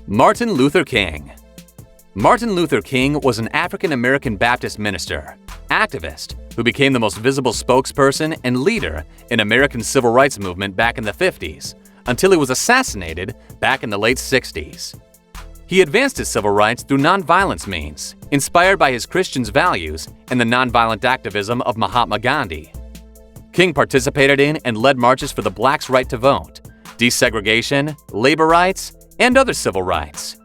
Martin Luther King. Martin Luther King was an African-American Baptist minister, activist, who became the most visible spokesperson and leader in American civil rights movement back in the 50s, until he was assassinated back in the late 60s. He advanced his civil rights through nonviolence means, inspired by his Christian values and the nonviolent activism of Mahatma Gandhi. King participated in and led marches for the blacks' right to vote, desegregation, labor rights, and other civil rights.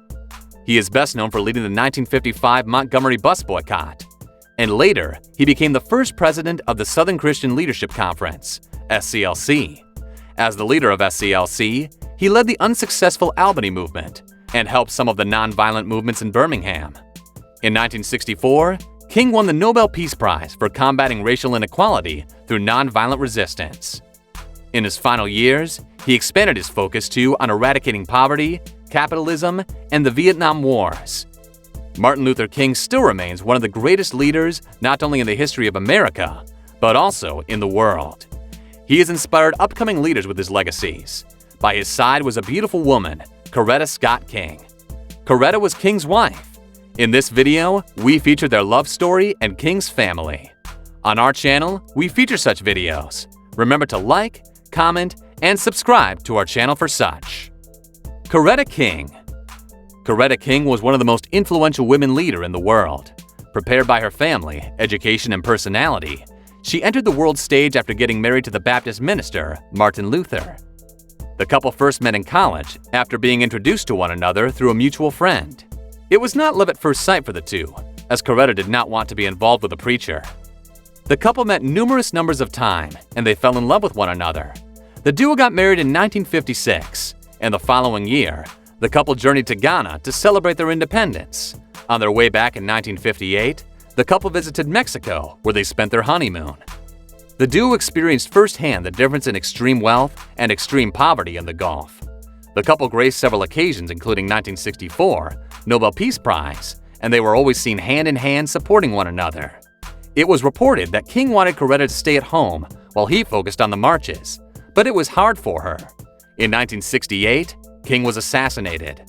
He is best known for leading the 1955 Montgomery bus boycott, and later he became the first president of the Southern Christian Leadership Conference, SCLC. As the leader of SCLC, he led the unsuccessful Albany Movement and helped some of the nonviolent movements in Birmingham. In 1964, King won the Nobel Peace Prize for combating racial inequality through nonviolent resistance. In his final years, he expanded his focus on eradicating poverty, capitalism, and the Vietnam Wars. Martin Luther King still remains one of the greatest leaders not only in the history of America, but also in the world. He has inspired upcoming leaders with his legacies. By his side was a beautiful woman, Coretta Scott King. Coretta was King's wife. In this video, we feature their love story and King's family. On our channel, we feature such videos. Remember to like, comment, and subscribe to our channel for such. Coretta King. Coretta King was one of the most influential women leaders in the world. Prepared by her family, education, and personality, she entered the world stage after getting married to the Baptist minister, Martin Luther. The couple first met in college after being introduced to one another through a mutual friend. It was not love at first sight for the two, as Coretta did not want to be involved with a preacher. The couple met numerous numbers of times, and they fell in love with one another. The duo got married in 1956, and the following year, the couple journeyed to Ghana to celebrate their independence. On their way back in 1958, the couple visited Mexico, where they spent their honeymoon. The duo experienced firsthand the difference in extreme wealth and extreme poverty in the Gulf. The couple graced several occasions, including 1964, Nobel Peace Prize, and they were always seen hand in hand supporting one another. It was reported that King wanted Coretta to stay at home while he focused on the marches, but it was hard for her. In 1968, King was assassinated.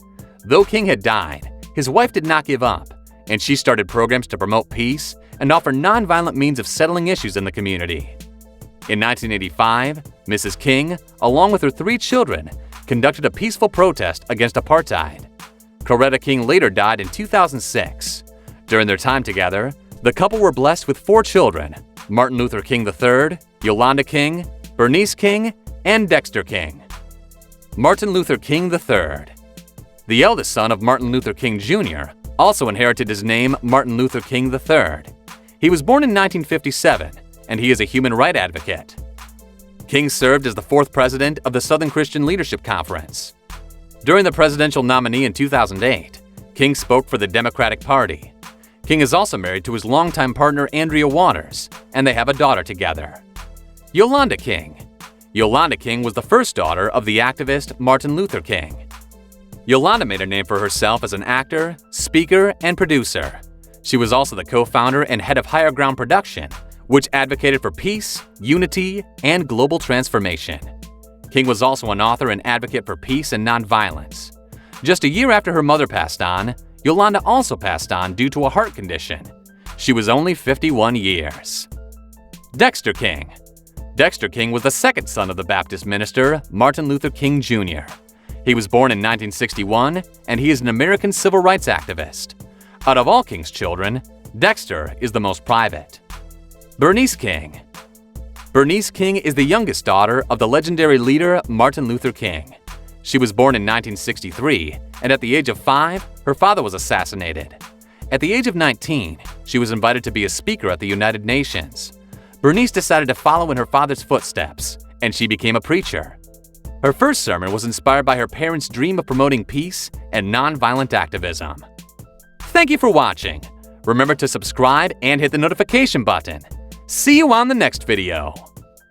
Though King had died, his wife did not give up, and she started programs to promote peace and offer nonviolent means of settling issues in the community. In 1985, Mrs. King, along with her 3 children, conducted a peaceful protest against apartheid. Coretta King later died in 2006. During their time together, the couple were blessed with 4 children: Martin Luther King III, Yolanda King, Bernice King, and Dexter King. Martin Luther King III. The eldest son of Martin Luther King Jr. also inherited his name Martin Luther King III. He was born in 1957, and he is a human rights advocate. King served as the 4th president of the Southern Christian Leadership Conference. During the presidential nominee in 2008, King spoke for the Democratic Party. King is also married to his longtime partner Andrea Waters, and they have a daughter together. Yolanda King. Yolanda King was the first daughter of the activist Martin Luther King. Yolanda made a name for herself as an actor, speaker, and producer. She was also the co-founder and head of Higher Ground Production, which advocated for peace, unity, and global transformation. King was also an author and advocate for peace and nonviolence. Just a year after her mother passed on, Yolanda also passed on due to a heart condition. She was only 51 years. Dexter King. Dexter King was the 2nd son of the Baptist minister, Martin Luther King Jr. He was born in 1961, and he is an American civil rights activist. Out of all King's children, Dexter is the most private. Bernice King. Bernice King is the youngest daughter of the legendary leader Martin Luther King. She was born in 1963, and at the age of 5, her father was assassinated. At the age of 19, she was invited to be a speaker at the United Nations. Bernice decided to follow in her father's footsteps, and she became a preacher. Her first sermon was inspired by her parents' dream of promoting peace and nonviolent activism. Thank you for watching. Remember to subscribe and hit the notification button. See you on the next video.